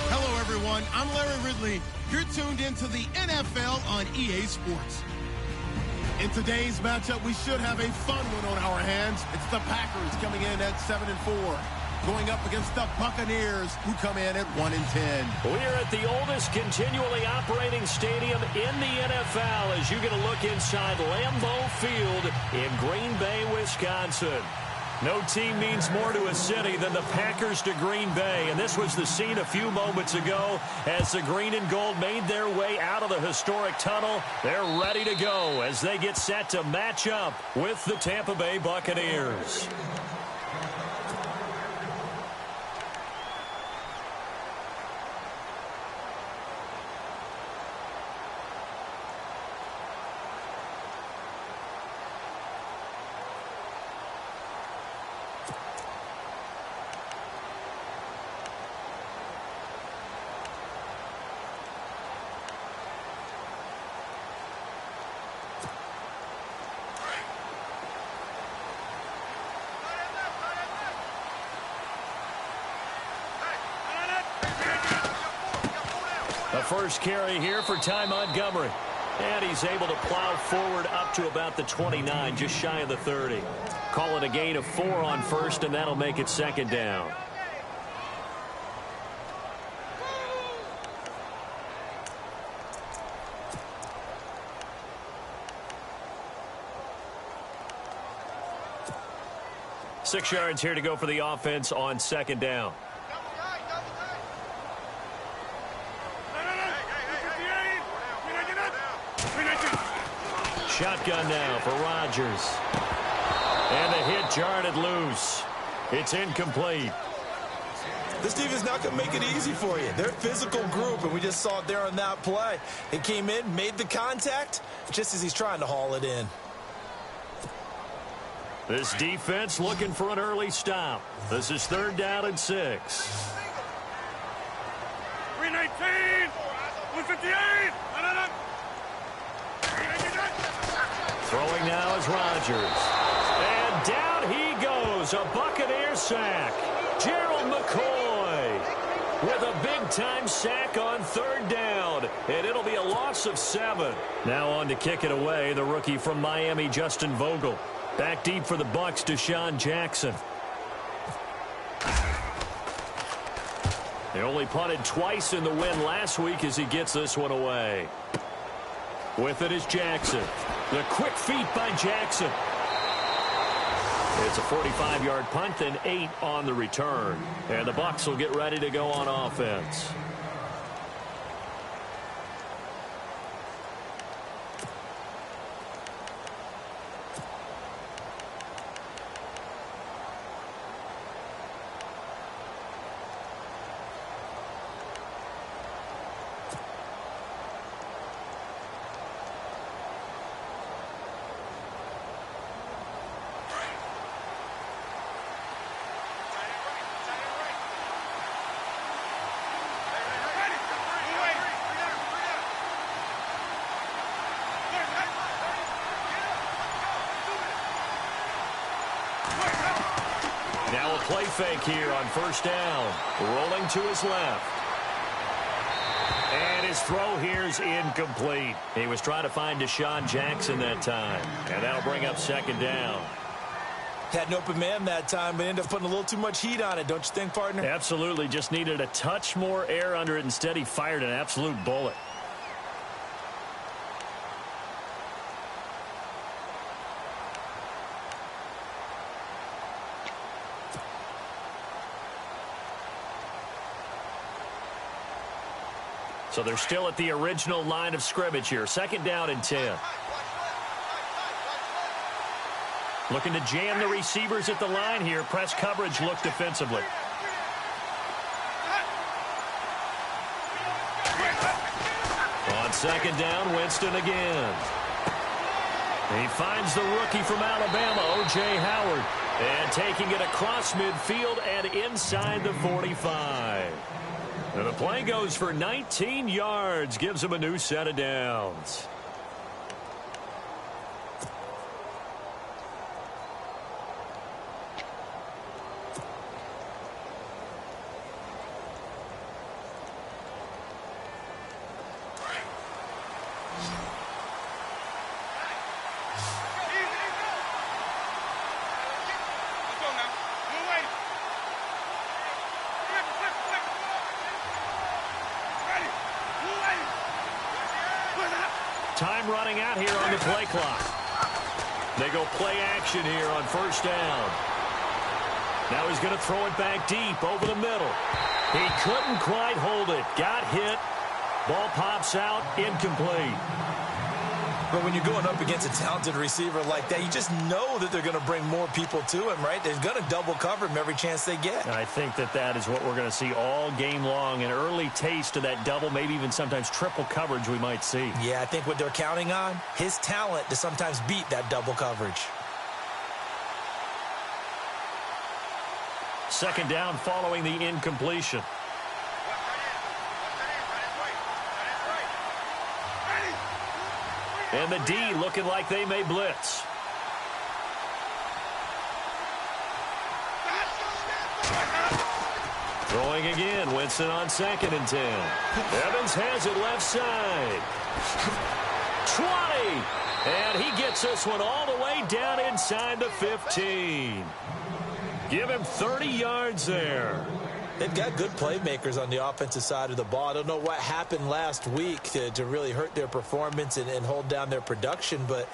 Hello, everyone. I'm Larry Ridley. You're tuned into the NFL on EA Sports. In today's matchup, we should have a fun one on our hands. It's the Packers coming in at 7-4, going up against the Buccaneers, who come in at 1-10. We're at the oldest continually operating stadium in the NFL as you get a look inside Lambeau Field in Green Bay, Wisconsin. No team means more to a city than the Packers to Green Bay, and this was the scene a few moments ago as the green and gold made their way out of the historic tunnel. They're ready to go as they get set to match up with the Tampa Bay Buccaneers. The first carry here for Ty Montgomery. And he's able to plow forward up to about the 29, just shy of the 30. Call it a gain of 4 on first, and that'll make it second down. Six yards here to go for the offense on second down. Shotgun now for Rodgers. And the hit jarred it loose. It's incomplete. This defense not going to make it easy for you. They're a physical group, and we just saw it there on that play. They came in, made the contact, just as he's trying to haul it in. This defense looking for an early stop. This is 3rd down and 6. 319! 158! Throwing now is Rodgers. And down he goes. A Buccaneer sack. Gerald McCoy with a big-time sack on 3rd down. And it'll be a loss of 7. Now on to kick it away, the rookie from Miami, Justin Vogel. Back deep for the Bucs, Deshaun Jackson. They only punted twice in the win last week as he gets this one away. With it is Jackson. The quick feet by Jackson. It's a 45-yard punt and 8 on the return. And the Bucs will get ready to go on offense. Now a play fake here on 1st down. Rolling to his left. And his throw here is incomplete. He was trying to find Deshaun Jackson that time. And that'll bring up 2nd down. Had an open man that time, but ended up putting a little too much heat on it, don't you think, partner? Absolutely. Just needed a touch more air under it. Instead, he fired an absolute bullet. So they're still at the original line of scrimmage here. 2nd down and 10. Looking to jam the receivers at the line here. Press coverage look defensively. On second down, Winston again. He finds the rookie from Alabama, O.J. Howard. And taking it across midfield and inside the 45. And the play goes for 19 yards. Gives him a new set of downs. Time running out here on the play clock. They go play action here on first down. Now he's going to throw it back deep over the middle. He couldn't quite hold it. Got hit. Ball pops out. Incomplete. But when you're going up against a talented receiver like that, you just know that they're going to bring more people to him, right? They're going to double cover him every chance they get. I think that is what we're going to see all game long. An early taste of that double, maybe even sometimes triple coverage we might see. Yeah, I think what they're counting on, his talent to sometimes beat that double coverage. Second down following the incompletion. And the D looking like they may blitz. Throwing again. Winston on 2nd and 10. Evans has it left side. 20. And he gets this one all the way down inside the 15. Give him 30 yards there. They've got good playmakers on the offensive side of the ball. I don't know what happened last week to really hurt their performance and hold down their production, but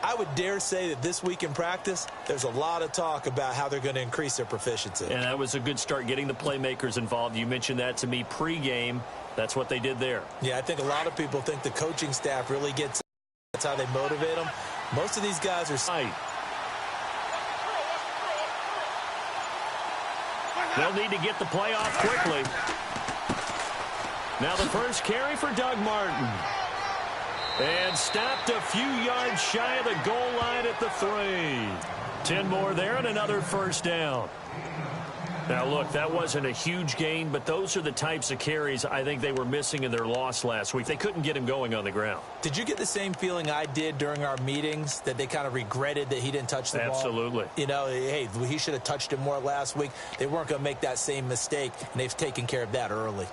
I would dare say that this week in practice, there's a lot of talk about how they're going to increase their proficiency. And that was a good start, getting the playmakers involved. You mentioned that to me pregame. That's what they did there. Yeah, I think a lot of people think the coaching staff really gets it. That's how they motivate them. Most of these guys are right. They'll need to get the play off quickly. Now the first carry for Doug Martin. And stopped a few yards shy of the goal line at the 3. 10 more there and another first down. Now, look, that wasn't a huge gain, but those are the types of carries I think they were missing in their loss last week. They couldn't get him going on the ground. Did you get the same feeling I did during our meetings, that they kind of regretted that he didn't touch the ball? Absolutely. You know, hey, he should have touched it more last week. They weren't going to make that same mistake, and they've taken care of that early.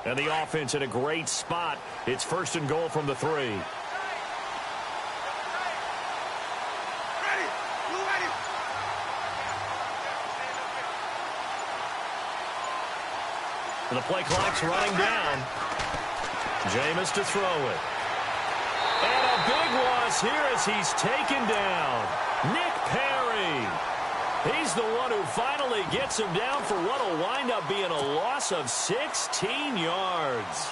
And the offense in a great spot. It's 1st and goal from the 3. And the play clock's running down. Jameis to throw it. And a big loss here as he's taken down. Nick Perry. He's the one who finally gets him down for what will wind up being a loss of 16 yards.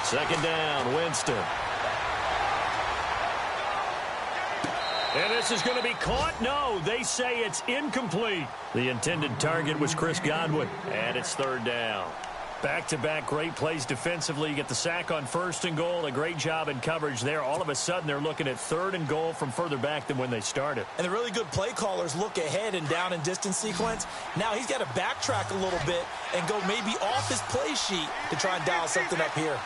Second down, Winston. And this is going to be caught. No, they say it's incomplete. The intended target was Chris Godwin. And it's 3rd down. Back-to-back great plays defensively. You get the sack on 1st and goal. A great job in coverage there. All of a sudden, they're looking at 3rd and goal from further back than when they started. And the really good play callers look ahead and down and distance sequence. Now he's got to backtrack a little bit and go maybe off his play sheet to try and dial something up here.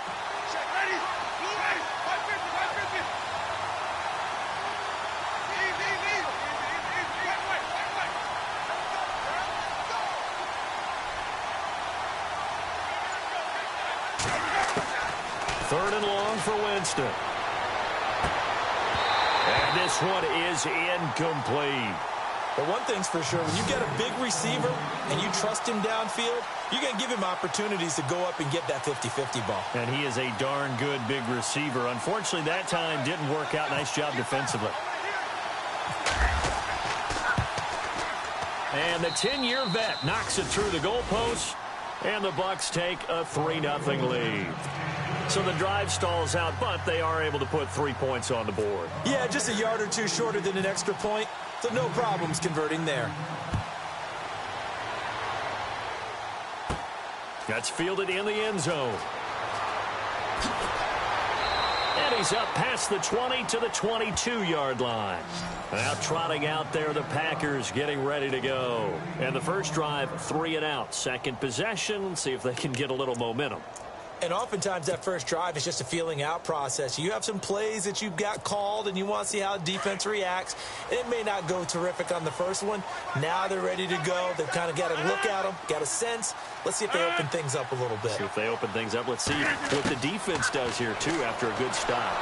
Third and long for Winston. And this one is incomplete. But one thing's for sure, when you get a big receiver and you trust him downfield, you're going to give him opportunities to go up and get that 50-50 ball. And he is a darn good big receiver. Unfortunately, that time didn't work out. Nice job defensively. And the 10-year vet knocks it through the goalpost, and the Bucs take a 3-0 lead. So the drive stalls out, but they are able to put 3 points on the board. Yeah, just a yard or two shorter than an extra point, so no problems converting there. That's fielded in the end zone. And he's up past the 20 to the 22-yard line. Now trotting out there, the Packers getting ready to go. And the first drive, 3 and out. Second possession, see if they can get a little momentum. And oftentimes that first drive is just a feeling out process. You have some plays that you've got called and you want to see how the defense reacts. And it may not go terrific on the first one. Now they're ready to go. They've kind of got to look at them, got a sense. Let's see if they open things up a little bit. See if they open things up. Let's see what the defense does here, too, after a good stop.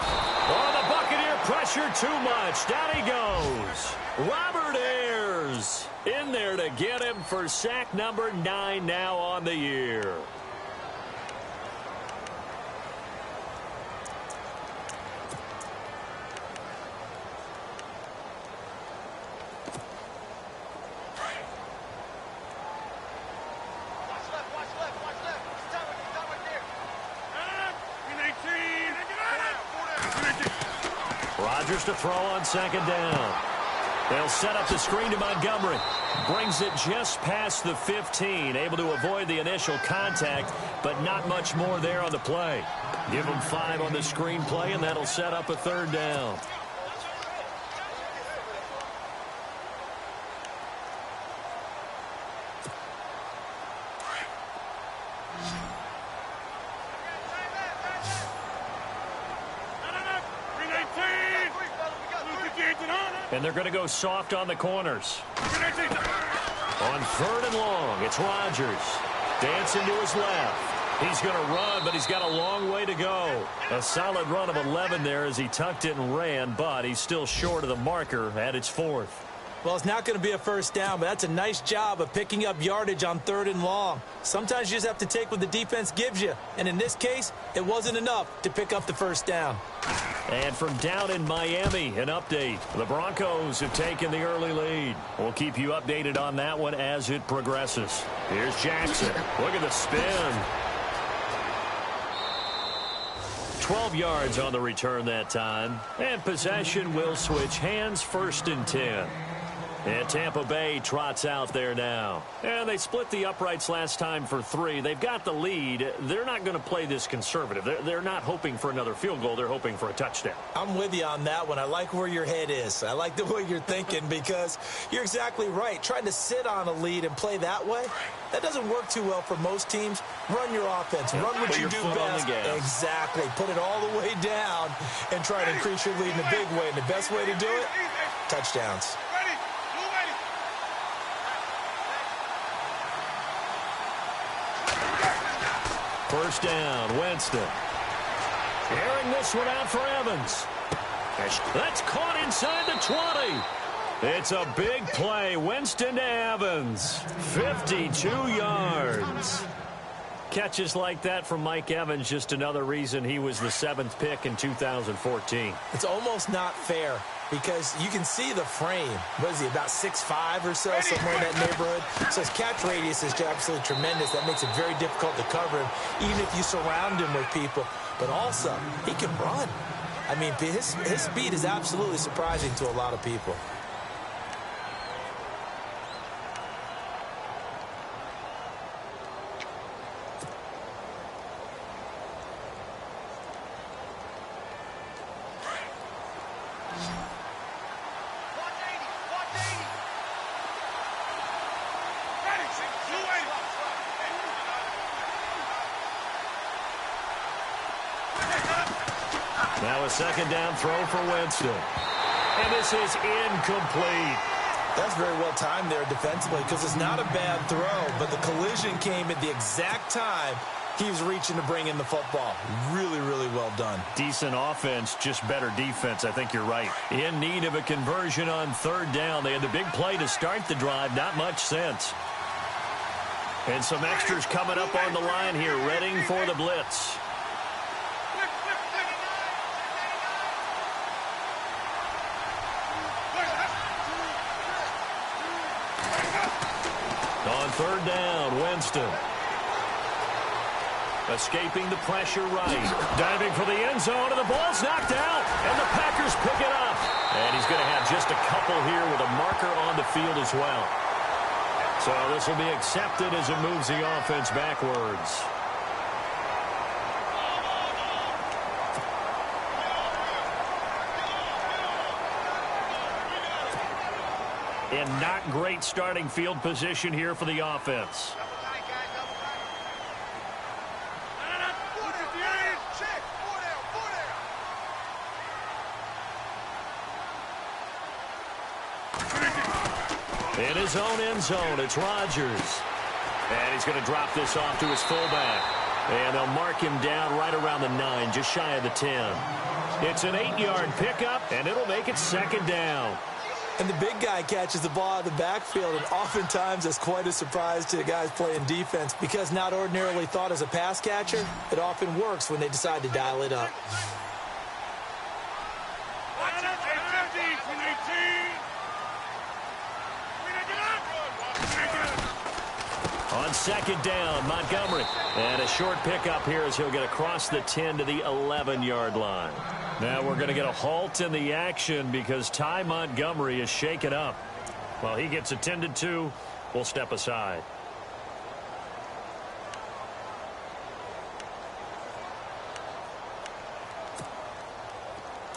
Oh, the Buccaneer pressure too much. Down he goes. Robert Ayers in there to get him for sack number 9 now on the year. Rodgers to throw on second down. They'll set up the screen to Montgomery. Brings it just past the 15. Able to avoid the initial contact, but not much more there on the play. Give them 5 on the screen play, and that'll set up a third down. And they're going to go soft on the corners. On third and long, it's Rodgers. Dancing to his left. He's going to run, but he's got a long way to go. A solid run of 11 there as he tucked it and ran, but he's still short of the marker at its 4th. Well, it's not going to be a first down, but that's a nice job of picking up yardage on third and long. Sometimes you just have to take what the defense gives you. And in this case, it wasn't enough to pick up the first down. And from down in Miami, an update. The Broncos have taken the early lead. We'll keep you updated on that one as it progresses. Here's Jackson. Look at the spin. 12 yards on the return that time. And possession will switch hands, 1st and 10. And Tampa Bay trots out there now. And they split the uprights last time for 3. They've got the lead. They're not going to play this conservative. They're not hoping for another field goal. They're hoping for a touchdown. I'm with you on that one. I like where your head is. I like the way you're thinking because you're exactly right. Trying to sit on a lead and play that way, that doesn't work too well for most teams. Run your offense. Run what you do best. Exactly. Put it all the way down and try to increase your lead in a big way. And the best way to do it, touchdowns. First down, Winston. Airing this one out for Evans. That's caught inside the 20. It's a big play. Winston to Evans. 52 yards. Catches like that from Mike Evans, just another reason he was the 7th pick in 2014. It's almost not fair because you can see the frame. What is he, about 6'5" or so, somewhere in that neighborhood? So his catch radius is absolutely tremendous. That makes it very difficult to cover him, even if you surround him with people. But also, he can run. I mean, his speed is absolutely surprising to a lot of people. Now a second down throw for Winston. And this is incomplete. That's very well timed there defensively because it's not a bad throw, but the collision came at the exact time He was reaching to bring in the football. Really, really well done. Decent offense, just better defense. I think you're right. In need of a conversion on third down. They had the big play to start the drive. Not much sense. And some extras coming up on the line here, readying for the blitz. On third down, Winston. Escaping the pressure right. Diving for the end zone, and the ball's knocked out. And the Packers pick it up. And he's going to have just a couple here with a marker on the field as well. So this will be accepted as it moves the offense backwards. And not great starting field position here for the offense. In his own end zone, it's Rodgers. And he's going to drop this off to his fullback. And they'll mark him down right around the 9, just shy of the 10. It's an 8-yard pickup, and it'll make it second down. And the big guy catches the ball out of the backfield, and oftentimes that's quite a surprise to the guys playing defense because not ordinarily thought as a pass catcher, it often works when they decide to dial it up. On second down, Montgomery. And a short pickup here as he'll get across the 10 to the 11-yard line. Now we're going to get a halt in the action because Ty Montgomery is shaken up. While he gets attended to, we'll step aside.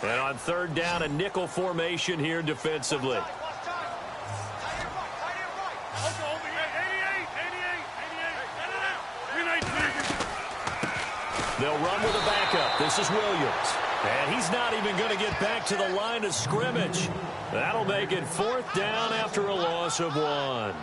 And on third down, a nickel formation here defensively. They'll run with a backup. This is Williams. And he's not even going to get back to the line of scrimmage. That'll make it fourth down after a loss of 1.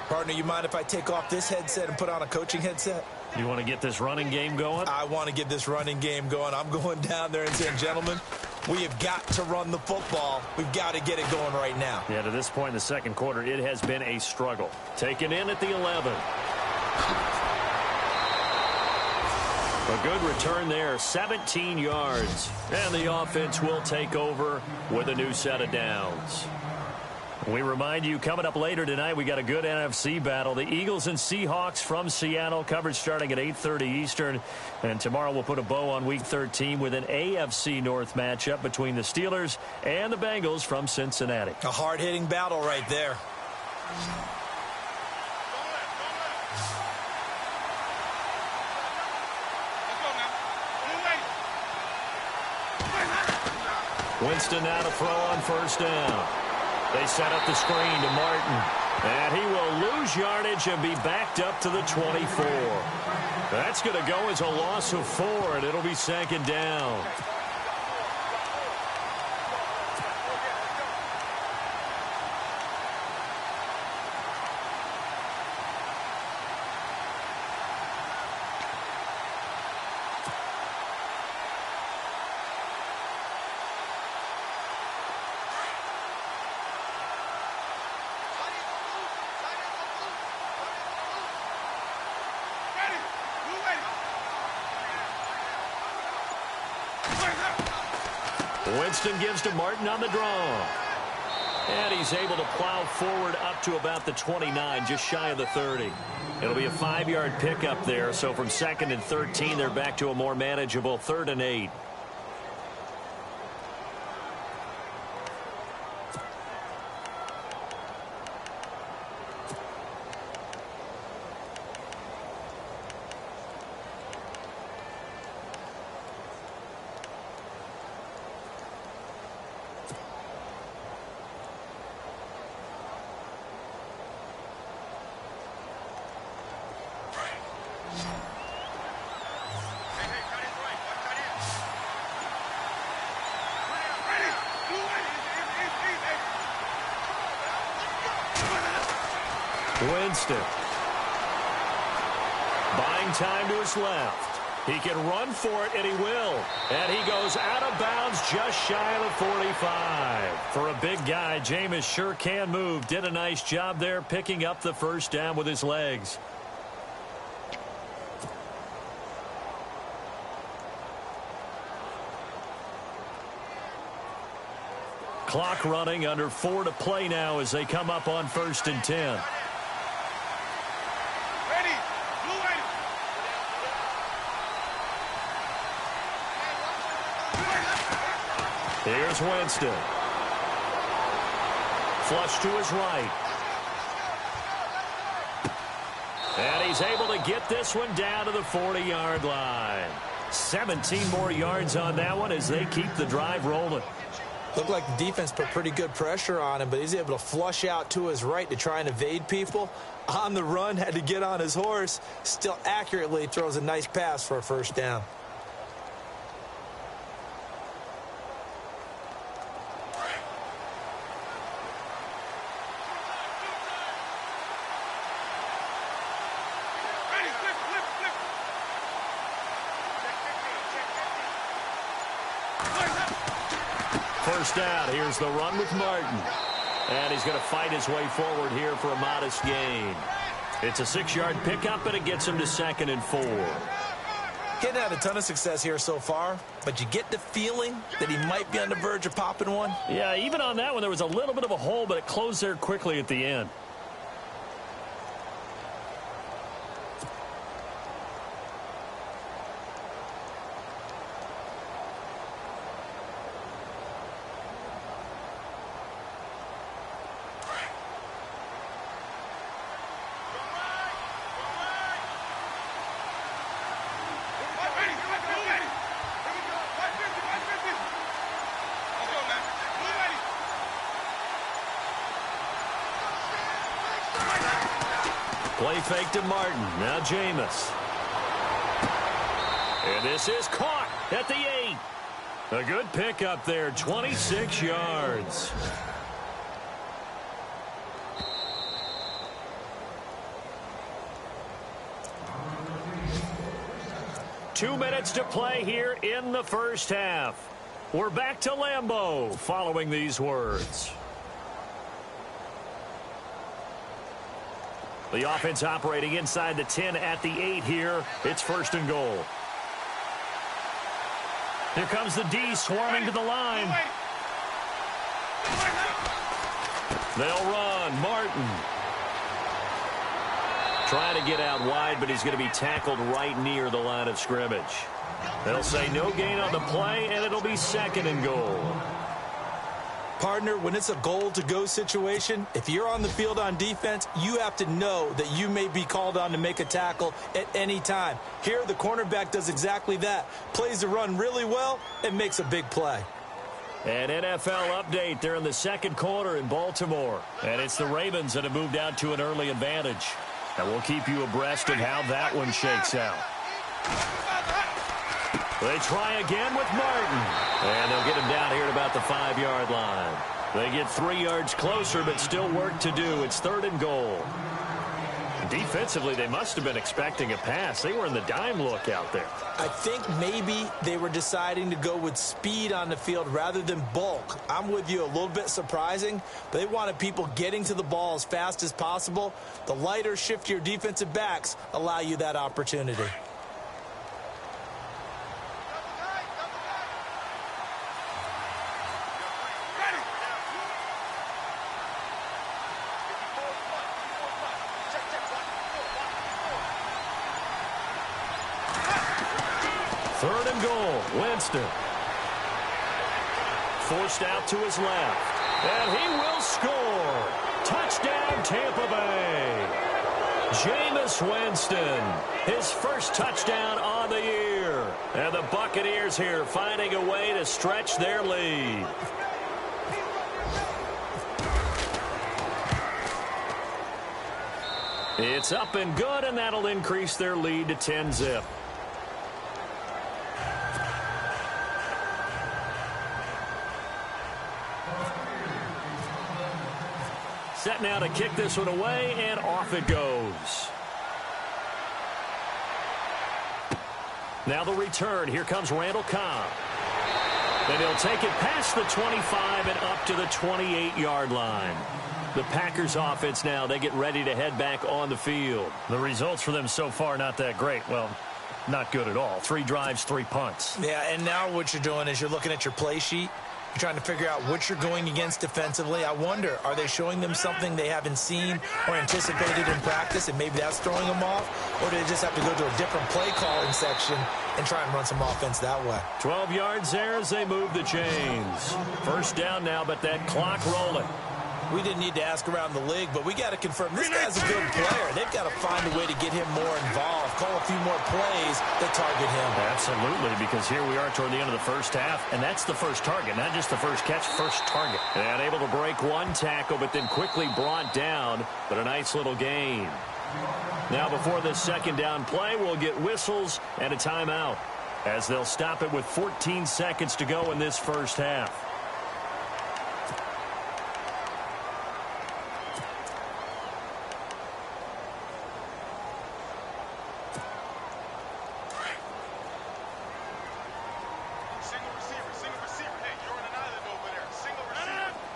Partner, you mind if I take off this headset and put on a coaching headset? You want to get this running game going? I want to get this running game going. I'm going down there and saying, gentlemen, we have got to run the football. We've got to get it going right now. Yeah, to this point in the second quarter, it has been a struggle. Taken in at the 11. A good return there, 17 yards. And the offense will take over with a new set of downs. We remind you, coming up later tonight, we got a good NFC battle. The Eagles and Seahawks from Seattle, coverage starting at 8:30 Eastern. And tomorrow we'll put a bow on Week 13 with an AFC North matchup between the Steelers and the Bengals from Cincinnati. A hard-hitting battle right there. Winston now to throw on first down. They set up the screen to Martin. And he will lose yardage and be backed up to the 24. That's going to go as a loss of 4, and it'll be second down. Winston gives to Martin on the draw. And he's able to plow forward up to about the 29, just shy of the 30. It'll be a 5-yard pickup there, so from 2nd and 13, they're back to a more manageable 3rd and 8. Winston. Buying time to his left. He can run for it, and he will. And he goes out of bounds just shy of the 45. For a big guy, Jameis sure can move. Did a nice job there picking up the first down with his legs. Clock running, under 4 to play now as they come up on 1st and 10. Here's Winston. Flush to his right. And he's able to get this one down to the 40-yard line. 17 more yards on that one as they keep the drive rolling. Looked like the defense put pretty good pressure on him, but he's able to flush out to his right to try and evade people. On the run, had to get on his horse. Still accurately throws a nice pass for a first down. First down. Here's the run with Martin. And he's going to fight his way forward here for a modest gain. It's a 6-yard pickup, and it gets him to 2nd and 4. Getting had a ton of success here so far, but you get the feeling that he might be on the verge of popping one. Yeah, even on that one, there was a little bit of a hole, but it closed there quickly at the end. Play fake to Martin. Now Jameis. And this is caught at the 8. A good pickup there. 26 yards. Two minutes to play here in the first half. We're back to Lambeau following these words. The offense operating inside the 10 at the 8 here. It's 1st and goal. Here comes the D swarming to the line. They'll run. Martin. Trying to get out wide, but he's going to be tackled right near the line of scrimmage. They'll say no gain on the play, and it'll be 2nd and goal. Partner, when it's a goal-to-go situation, if you're on the field on defense, you have to know that you may be called on to make a tackle at any time. Here, the cornerback does exactly that. Plays the run really well and makes a big play. An NFL update. They're in the 2nd quarter in Baltimore. And it's the Ravens that have moved out to an early advantage. And we'll keep you abreast of how that one shakes out. They try again with Martin. And they'll get him down here at about the 5-yard line. They get 3 yards closer, but still work to do. It's 3rd and goal. Defensively, they must have been expecting a pass. They were in the dime look out there. I think maybe they were deciding to go with speed on the field rather than bulk. I'm with you, a little bit surprising. They wanted people getting to the ball as fast as possible. The lighter, shiftier defensive backs allow you that opportunity. Winston. Forced out to his left. And he will score. Touchdown, Tampa Bay. Jameis Winston. His first touchdown on the year. And the Buccaneers here finding a way to stretch their lead. It's up and good, and that'll increase their lead to 10-zip. Set now to kick this one away, and off it goes. Now the return. Here comes Randall Cobb. And he'll take it past the 25 and up to the 28-yard line. The Packers offense now, they get ready to head back on the field. The results for them so far not that great. Well, not good at all. 3 drives, 3 punts. Yeah, and now what you're doing is you're looking at your play sheet. You're trying to figure out what you're going against defensively. I wonder, are they showing them something they haven't seen or anticipated in practice, and maybe that's throwing them off? Or do they just have to go to a different play calling section and try and run some offense that way? 12 yards there as they move the chains. First down now, but that clock rolling. We didn't need to ask around the league, but we got to confirm this guy's a good player. They've got to find a way to get him more involved, call a few more plays that target him. Absolutely, because here we are toward the end of the first half, and that's the first target, not just the first catch, first target. And able to break one tackle, but then quickly brought down, but a nice little gain. Now before this second down play, we'll get whistles and a timeout, as they'll stop it with 14 seconds to go in this first half.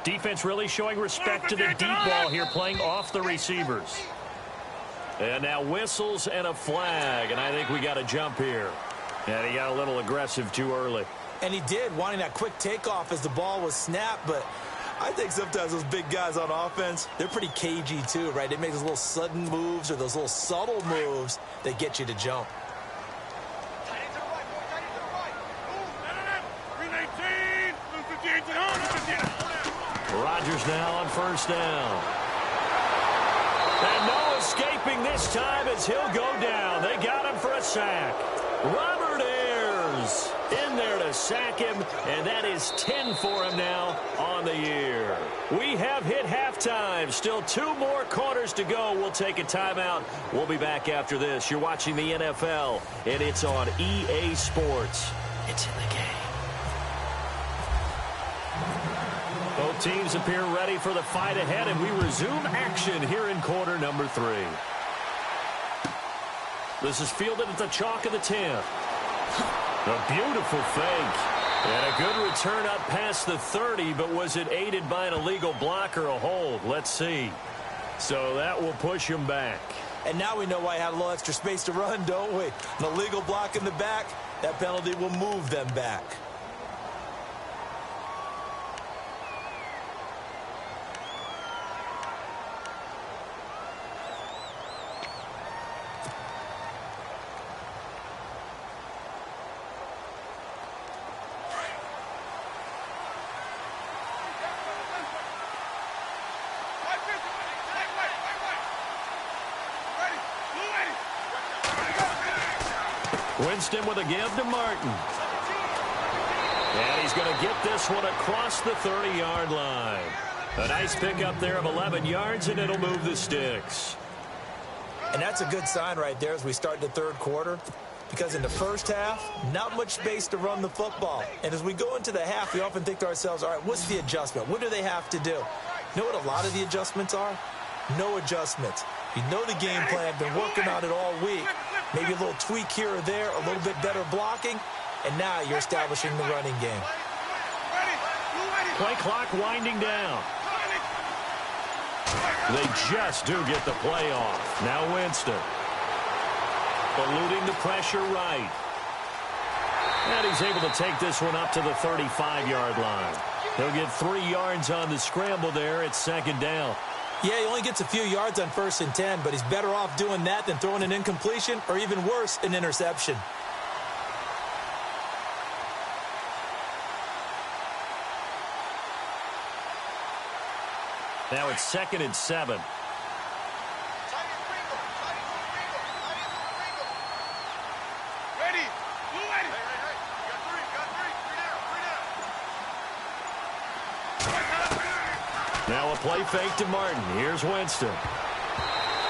Defense really showing respect to the deep ball here, playing off the receivers. And now whistles and a flag, and I think we got a jump here. And he got a little aggressive too early. And he did, wanting that quick takeoff as the ball was snapped, but I think sometimes those big guys on offense, they're pretty cagey too, right? They make those little sudden moves or those little subtle moves that get you to jump. Rodgers now on first down. And no escaping this time as he'll go down. They got him for a sack. Robert Ayers in there to sack him, and that is 10 for him now on the year. We have hit halftime. Still 2 more quarters to go. We'll take a timeout. We'll be back after this. You're watching the NFL, and it's on EA Sports. It's in the game. Both teams appear ready for the fight ahead, and we resume action here in quarter number 3. This is fielded at the chalk of the 10. A beautiful fake. And a good return up past the 30, but was it aided by an illegal block or a hold? Let's see. So that will push him back. And now we know why he had a little extra space to run, don't we? An illegal block in the back, that penalty will move them back. Winston with a give to Martin. And he's going to get this one across the 30-yard line. A nice pickup there of 11 yards, and it'll move the sticks. And that's a good sign right there as we start the third quarter, because in the first half, not much space to run the football. And as we go into the half, we often think to ourselves, all right, what's the adjustment? What do they have to do? You know what a lot of the adjustments are? No adjustments. You know the game plan, been working on it all week. Maybe a little tweak here or there, a little bit better blocking, and now you're establishing the running game. Play clock winding down. They just do get the play off. Now Winston. Eluding the pressure right. And he's able to take this one up to the 35-yard line. He'll get 3 yards on the scramble there. It's second down. Yeah, he only gets a few yards on 1st and 10, but he's better off doing that than throwing an incompletion or even worse, an interception. Now it's 2nd and 7. Now a play fake to Martin. Here's Winston.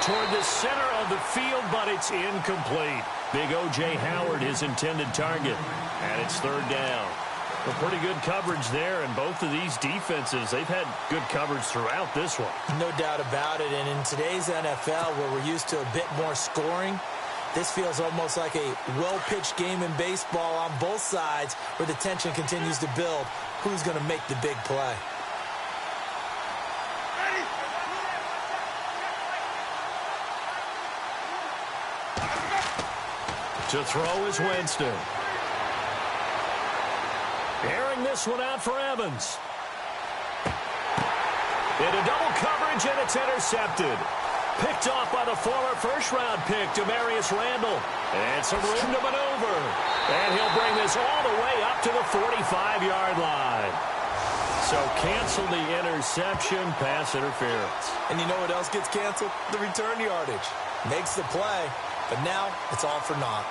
Toward the center of the field, but it's incomplete. Big O.J. Howard, his intended target. And it's 3rd down. Well, pretty good coverage there, and both of these defenses, they've had good coverage throughout this one. No doubt about it, and in today's NFL, where we're used to a bit more scoring, This feels almost like a well-pitched game in baseball on both sides where the tension continues to build. Who's going to make the big play? To throw is Winston. Airing this one out for Evans. Into double coverage, and it's intercepted. Picked off by the former first-round pick, Demarius Randall. And some room to maneuver. And he'll bring this all the way up to the 45-yard line. So cancel the interception, pass interference. And you know what else gets canceled? The return yardage. Makes the play, but now it's all for naught.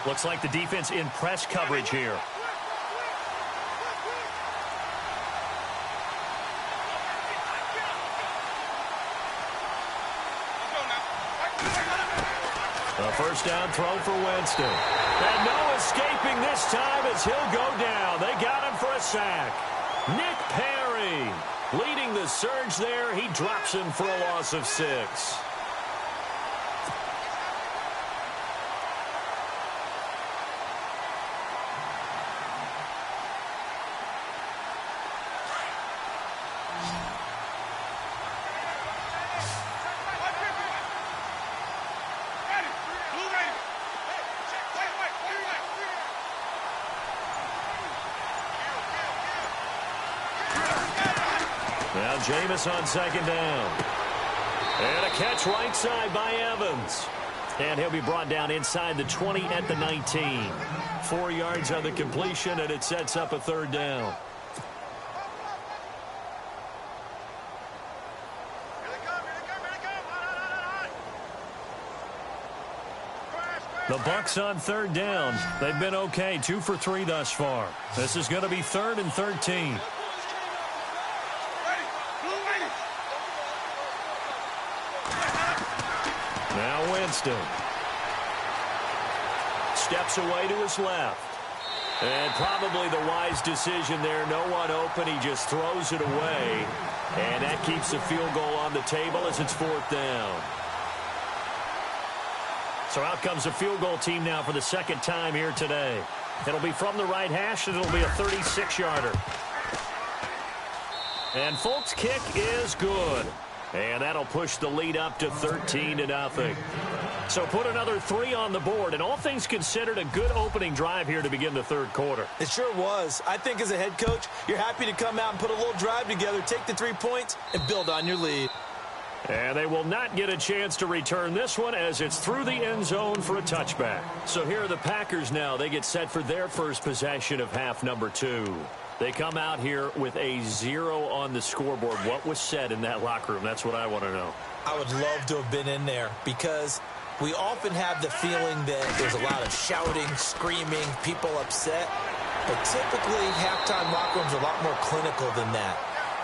Looks like the defense in press coverage here. A first down throw for Winston. And no escaping this time as he'll go down. They got him for a sack. Nick Perry leading the surge there. He drops him for a loss of 6. Now Jameis on second down. And a catch right side by Evans. And he'll be brought down inside the 20 at the 19. 4 yards on the completion, and it sets up a third down. The Bucs on third down. They've been okay, 2 for 3 thus far. This is going to be 3rd and 13. Now Winston. Steps away to his left. And probably the wise decision there. No one open. He just throws it away. And that keeps the field goal on the table as it's 4th down. So out comes the field goal team now for the second time here today. It'll be from the right hash, and it'll be a 36-yarder. And Folk's kick is good. And that'll push the lead up to 13-0. So put another 3 on the board, and all things considered, a good opening drive here to begin the third quarter. It sure was. I think as a head coach, you're happy to come out and put a little drive together, take the 3 points, and build on your lead. And they will not get a chance to return this one as it's through the end zone for a touchback. So here are the Packers now. They get set for their first possession of half number 2. They come out here with a 0 on the scoreboard. What was said in that locker room? That's what I want to know. I would love to have been in there because we often have the feeling that there's a lot of shouting, screaming, people upset. But typically, halftime locker rooms are a lot more clinical than that.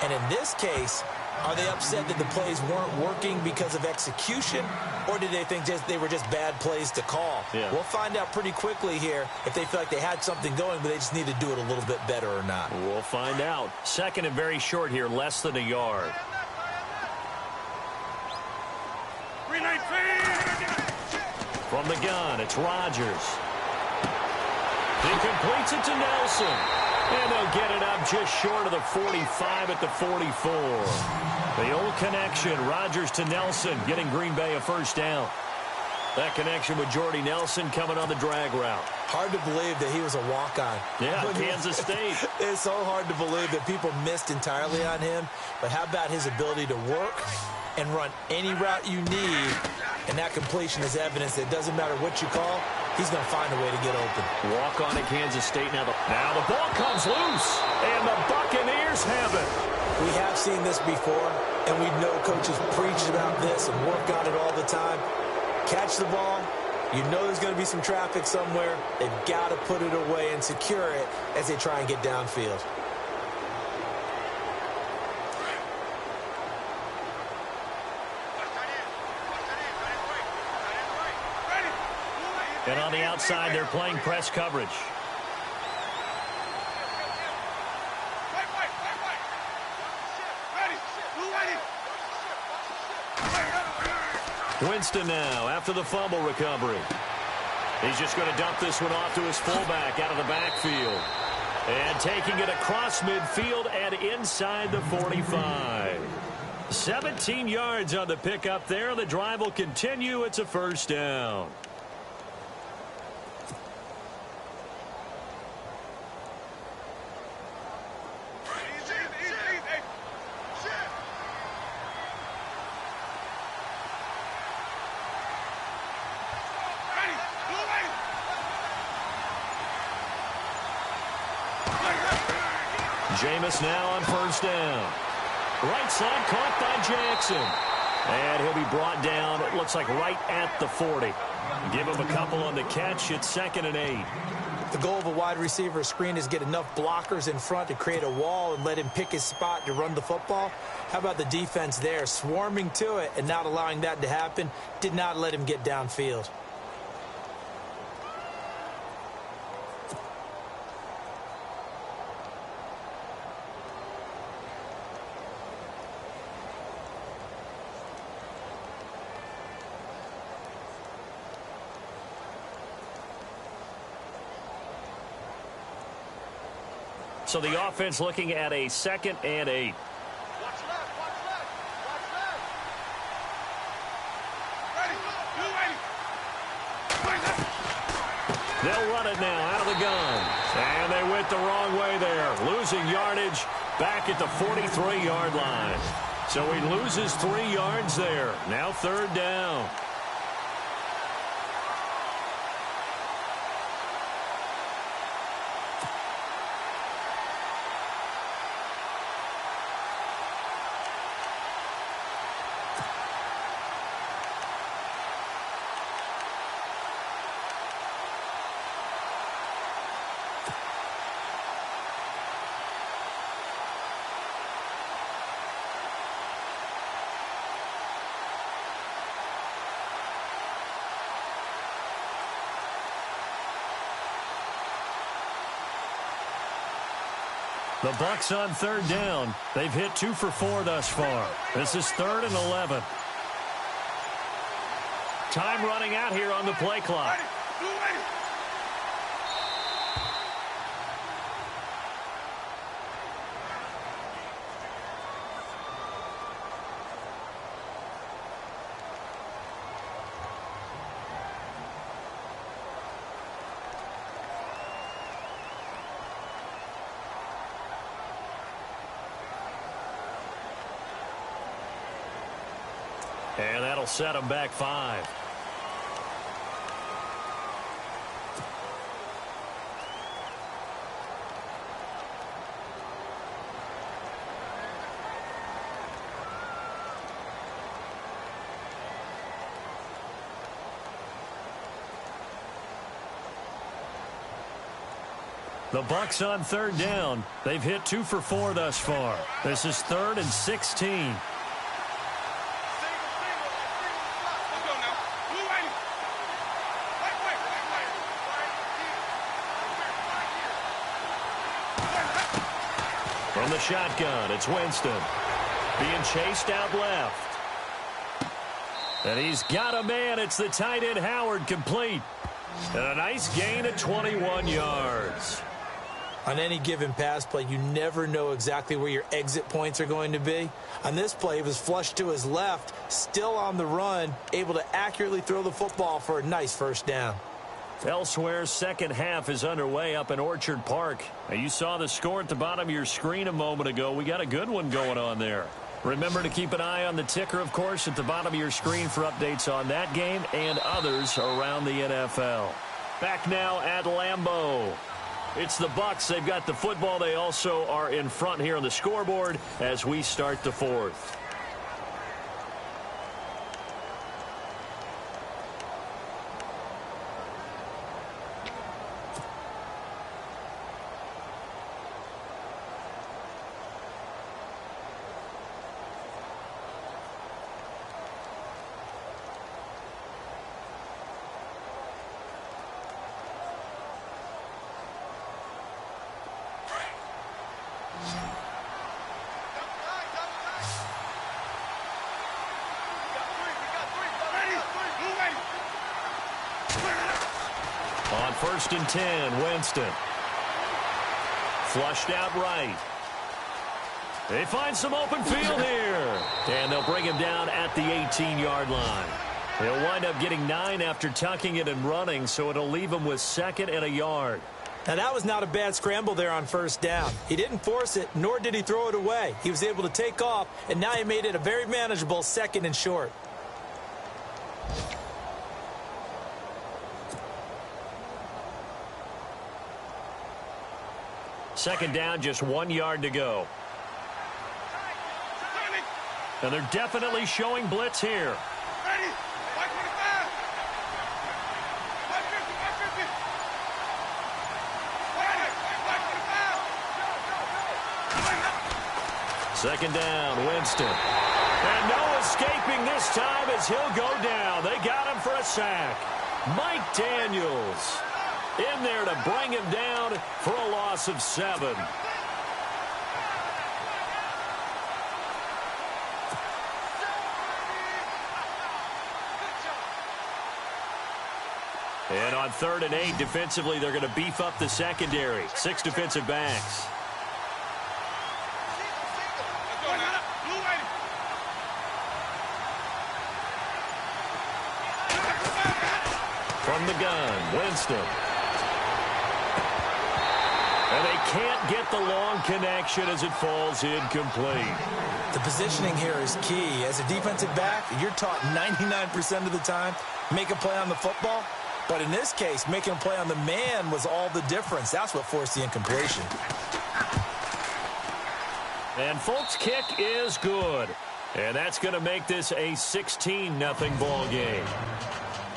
And in this case, are they upset that the plays weren't working because of execution, or did they think they were just bad plays to call? Yeah. We'll find out pretty quickly here if they feel like they had something going, but they just need to do it a little bit better or not. We'll find out. Second and very short here, less than a yard. 319. From the gun, it's Rodgers. He completes it to Nelson. And they'll get it up just short of the 45 at the 44. The old connection, Rodgers to Nelson, getting Green Bay a first down. That connection with Jordy Nelson coming on the drag route. Hard to believe that he was a walk-on. Yeah, Kansas State. It's so hard to believe that people missed entirely on him. But how about his ability to work and run any route you need? And that completion is evidence that it doesn't matter what you call, he's going to find a way to get open. Walk on at Kansas State. Now the ball comes loose, and the Buccaneers have it. We have seen this before, and we know coaches preach about this and work on it all the time. Catch the ball. You know there's going to be some traffic somewhere. They've got to put it away and secure it as they try and get downfield. And on the outside, they're playing press coverage. Winston now after the fumble recovery. He's just going to dump this one off to his fullback out of the backfield. And taking it across midfield and inside the 45. 17 yards on the pickup there. The drive will continue. It's a first down. Jameis now on first down. Right side caught by Jackson. And he'll be brought down, it looks like right at the 40. Give him a couple on the catch. It's 2nd and 8. The goal of a wide receiver screen is get enough blockers in front to create a wall and let him pick his spot to run the football. How about the defense there? Swarming to it and not allowing that to happen. Did not let him get downfield. So the offense looking at a 2nd and 8. They'll run it now out of the gun. And they went the wrong way there. Losing yardage back at the 43-yard line. So he loses 3 yards there. Now 3rd down. The Bucs on 3rd down. They've hit 2 for 4 thus far. This is 3rd and 11. Time running out here on the play clock. And that'll set them back 5. The Bucs on 3rd down. They've hit 2 for 4 thus far. This is 3rd and 16. From the shotgun, it's Winston. Being chased out left. And he's got a man. It's the tight end, Howard, complete. And a nice gain of 21 yards. On any given pass play, you never know exactly where your exit points are going to be. On this play, it was flushed to his left, still on the run, able to accurately throw the football for a nice first down. Elsewhere, second half is underway up in Orchard Park. Now, you saw the score at the bottom of your screen a moment ago. We got a good one going on there. Remember to keep an eye on the ticker, of course, at the bottom of your screen for updates on that game and others around the NFL. Back now at Lambeau. It's the Bucs. They've got the football. They also are in front here on the scoreboard as we start the 4th. On 1st and 10, Winston. Flushed out right. They find some open field here. And they'll bring him down at the 18-yard line. He'll wind up getting 9 after tucking it and running, so it'll leave him with 2nd and a yard. Now, that was not a bad scramble there on 1st down. He didn't force it, nor did he throw it away. He was able to take off, and now he made it a very manageable 2nd and short. Second down, just 1 yard to go. And they're definitely showing blitz here. Ready? 525. 550. 550. Second down, Winston. And no escaping this time as he'll go down. They got him for a sack. Mike Daniels in there to bring him down for a loss of 7. And on 3rd and 8, defensively, they're going to beef up the secondary. 6 defensive backs. From the gun, Winston. And they can't get the long connection as it falls incomplete. The positioning here is key. As a defensive back, you're taught 99% of the time, make a play on the football. But in this case, making a play on the man was all the difference. That's what forced the incompletion. And Folk's kick is good. And that's going to make this a 16-0 ball game.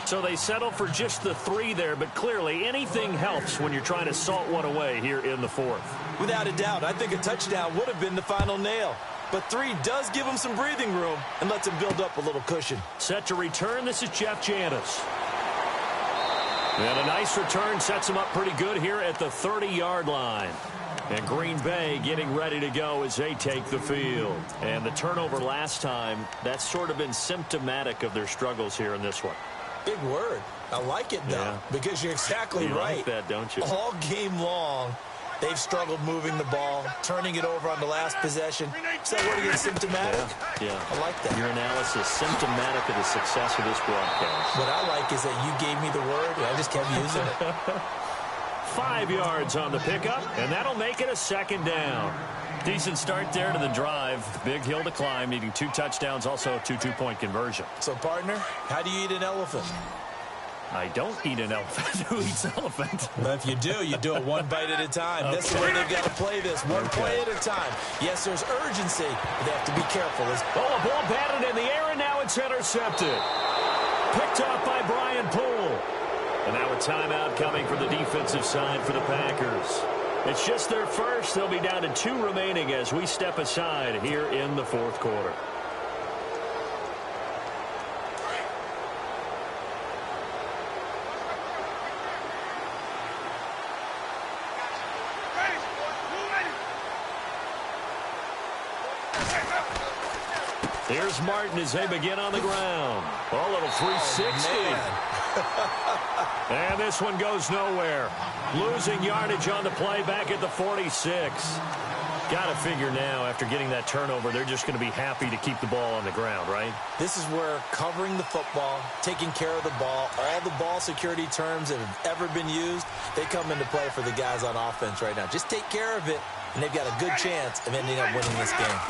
So they settle for just the 3 there, but clearly anything helps when you're trying to salt one away here in the 4th. Without a doubt, I think a touchdown would have been the final nail. But 3 does give him some breathing room and lets him build up a little cushion. Set to return, this is Jeff Janis. And a nice return sets him up pretty good here at the 30-yard line. And Green Bay getting ready to go as they take the field. And the turnover last time, that's sort of been symptomatic of their struggles here in this one. Big word. I like it, though, because you're exactly right. You like that, don't you? All game long, they've struggled moving the ball, turning it over on the last possession. So what is symptomatic? Yeah. I like that. Your analysis symptomatic of the success of this broadcast. What I like is that you gave me the word, and I just kept using it. 5 yards on the pickup, and that'll make it a 2nd down. Decent start there to the drive. Big hill to climb, needing 2 touchdowns, also a 2-2-point conversion. So, partner, how do you eat an elephant? I don't eat an elephant. Who eats elephant? But if you do it 1 bite at a time. Okay. That's the way they've got to play this, one play at a time. Yes, there's urgency, but they have to be careful. Oh, a ball batted in the air, and now it's intercepted. Picked off by Brian Poole. And now a timeout coming from the defensive side for the Packers. It's just their first. They'll be down to 2 remaining as we step aside here in the 4th quarter. Here's Martin as they begin on the ground. A little 360. And this one goes nowhere. Losing yardage on the play back at the 46. Got to figure now, after getting that turnover, they're just going to be happy to keep the ball on the ground, right? This is where covering the football, taking care of the ball, all the ball security terms that have ever been used, they come into play for the guys on offense right now. Just take care of it, and they've got a good chance of ending up winning this game.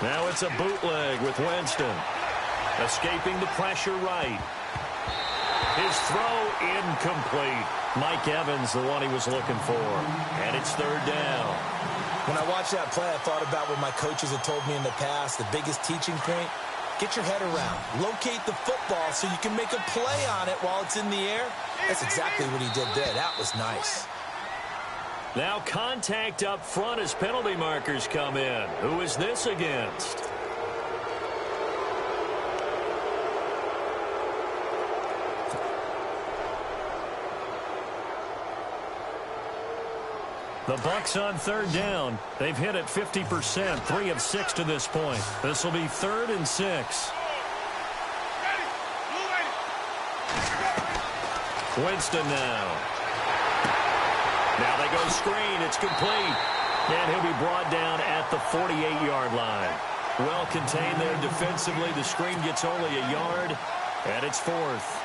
Now it's a bootleg with Winston. Escaping the pressure right. His throw incomplete. Mike Evans, the one he was looking for. And it's 3rd down. When I watched that play, I thought about what my coaches had told me in the past. The biggest teaching point, get your head around. Locate the football so you can make a play on it while it's in the air. That's exactly what he did there. That was nice. Now contact up front as penalty markers come in. Who is this against? The Bucs on 3rd down. They've hit it 50%, 3 of 6 to this point. This will be 3rd and 6. Winston now. Now they go screen. It's complete. And he'll be brought down at the 48-yard line. Well contained there defensively. The screen gets only a yard, and it's 4th.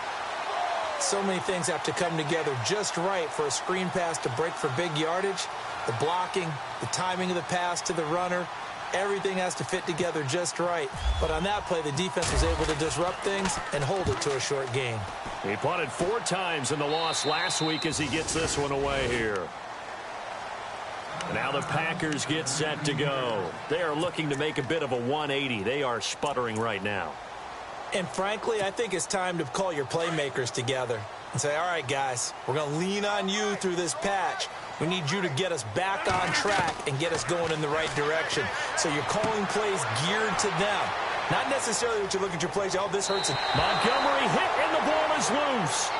So many things have to come together just right for a screen pass to break for big yardage. The blocking, the timing of the pass to the runner, everything has to fit together just right. But on that play, the defense was able to disrupt things and hold it to a short gain. He punted 4 times in the loss last week as he gets this one away here. Now the Packers get set to go. They are looking to make a bit of a 180. They are sputtering right now. And frankly, I think it's time to call your playmakers together and say, all right, guys, we're going to lean on you through this patch. We need you to get us back on track and get us going in the right direction. So you're calling plays geared to them. Not necessarily that you look at your plays, oh, this hurts. Montgomery hit, and the ball is loose.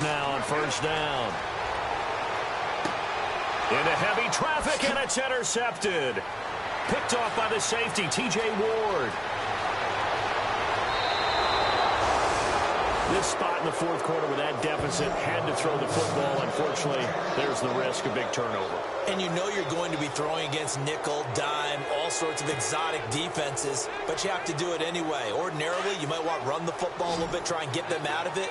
Now on first down. Into heavy traffic, and it's intercepted. Picked off by the safety, T.J. Ward. This spot in the fourth quarter with that deficit, had to throw the football. Unfortunately, there's the risk of big turnover. And you know you're going to be throwing against nickel, dime, all sorts of exotic defenses, but you have to do it anyway. Ordinarily, you might want to run the football a little bit, try and get them out of it.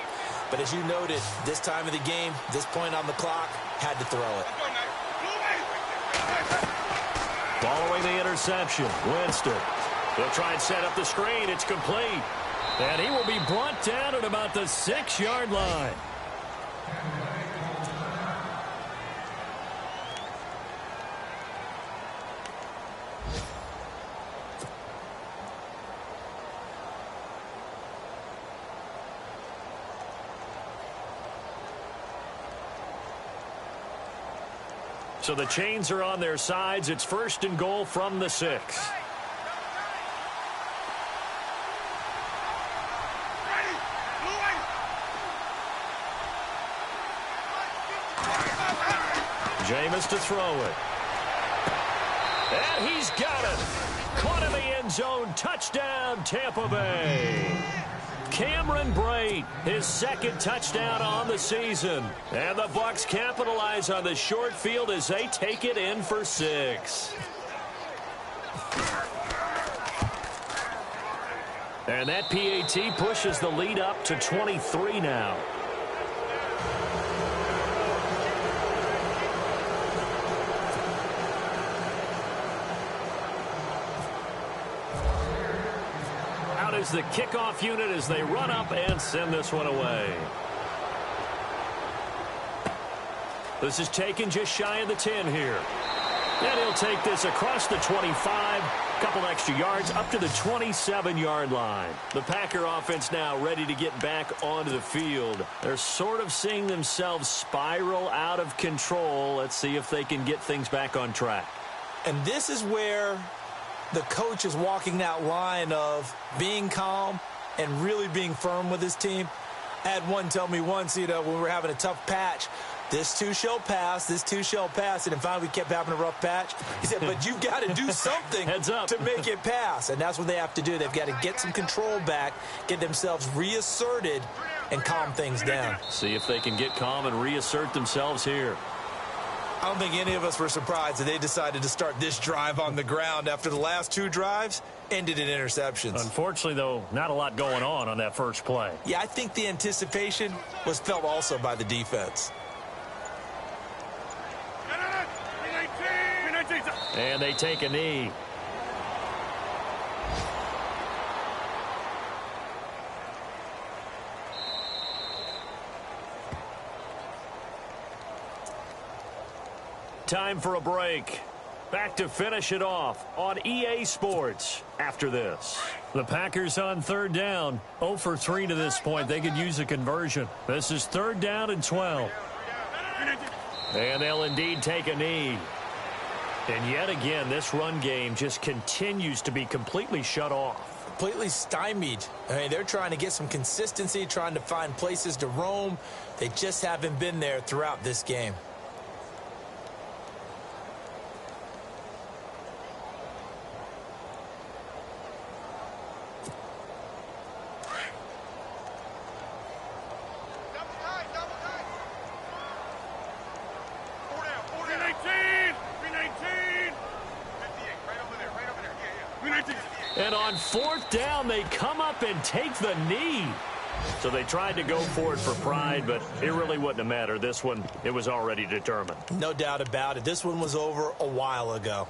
But as you noted, this time of the game, this point on the clock, had to throw it. Following the interception, Winston. They'll try and set up the screen. It's complete. And he will be brought down at about the 6-yard line. So the chains are on their sides. It's 1st and goal from the 6. Jameis to throw it. And he's got it. Caught in the end zone. Touchdown, Tampa Bay. Cameron Brate, his 2nd touchdown on the season. And the Bucs capitalize on the short field as they take it in for 6. And that PAT pushes the lead up to 23 now. Is the kickoff unit as they run up and send this one away. This is taken just shy of the 10 here. And he'll take this across the 25, couple extra yards up to the 27-yard line. The Packer offense now ready to get back onto the field. They're sort of seeing themselves spiral out of control. Let's see if they can get things back on track. And this is where the coach is walking that line of being calm and really being firm with his team. I had one tell me once, when we were having a tough patch, this too shall pass, this too shall pass. And finally we kept having a rough patch. He said, but you've got to do something to make it pass. And that's what they have to do. They've got to get some control back, get themselves reasserted, and calm things down. See if they can get calm and reassert themselves here. I don't think any of us were surprised that they decided to start this drive on the ground after the last 2 drives ended in interceptions. Unfortunately, though, not a lot going on that first play. Yeah, I think the anticipation was felt also by the defense. And they take a knee. Time for a break. Back to finish it off on EA Sports after this. The Packers on 3rd down. 0 for 3 to this point. They could use a conversion. This is 3rd down and 12. And they'll indeed take a knee. And yet again, this run game just continues to be completely shut off. completely stymied. I mean, they're trying to get some consistency, trying to find places to roam. They just haven't been there throughout this game. And on fourth down, they come up and take the knee. So they tried to go for it for pride, but it really wouldn't have mattered. This one, it was already determined. No doubt about it. This one was over a while ago.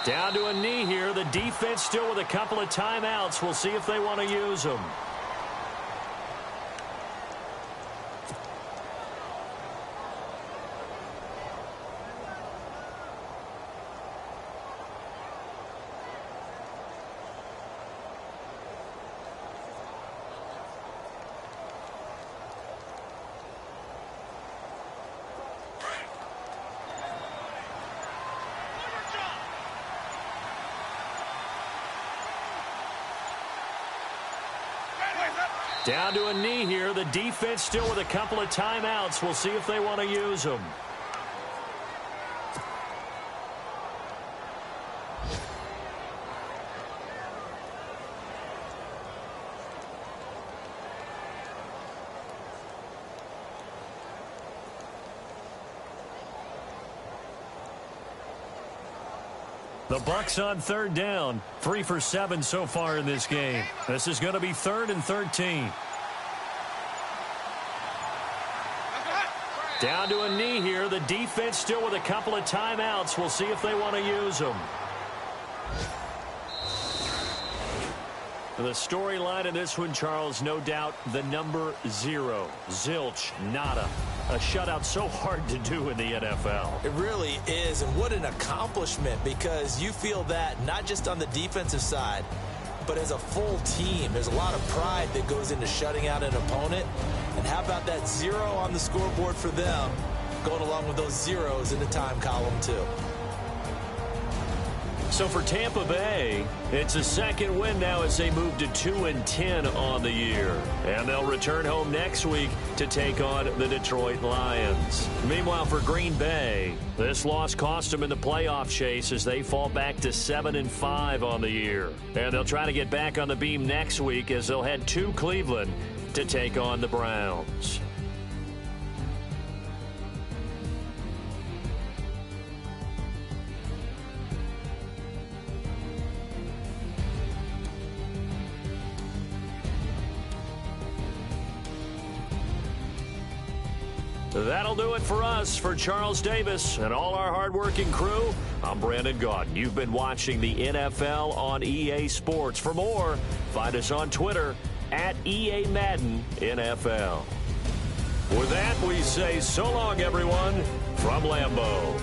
Down to a knee here. The defense still with a couple of timeouts. We'll see if they want to use them. Down to a knee here. The defense still with a couple of timeouts. We'll see if they want to use them. The Bucs on third down. 3 for 7 so far in this game. This is going to be 3rd and 13. Down to a knee here. The defense still with a couple of timeouts. We'll see if they want to use them. The storyline in this one, Charles, no doubt the number 0. Zilch, nada. A shutout so hard to do in the NFL. It really is, and what an accomplishment, because you feel that not just on the defensive side, but as a full team. There's a lot of pride that goes into shutting out an opponent. And how about that 0 on the scoreboard for them, going along with those zeros in the time column, too. So for Tampa Bay, it's a second win now as they move to 2-10 on the year. And they'll return home next week to take on the Detroit Lions. Meanwhile, for Green Bay, this loss cost them in the playoff chase as they fall back to 7-5 on the year. And they'll try to get back on the beam next week as they'll head to Cleveland to take on the Browns. That'll do it for us. For Charles Davis and all our hardworking crew, I'm Brandon Gaudin. You've been watching the NFL on EA Sports. For more, find us on Twitter at EA Madden NFL. With that, we say so long, everyone, from Lambeau.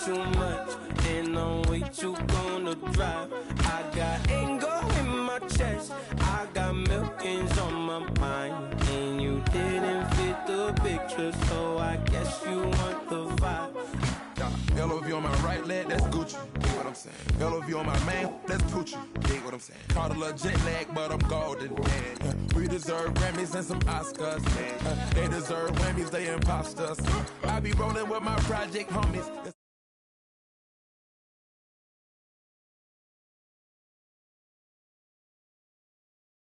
too much, and I'm way too gonna drive. I got anger in my chest, I got millions on my mind, and you didn't fit the picture, so I guess you want the vibe. LOV on my right leg, that's Gucci. Dig what I'm saying? LOV on my man, that's Poochie. Dig what I'm saying? Caught a little jet lag, but I'm golden. Yeah. We deserve Grammys and some Oscars. They deserve Grammys, they imposters. I be rolling with my project homies.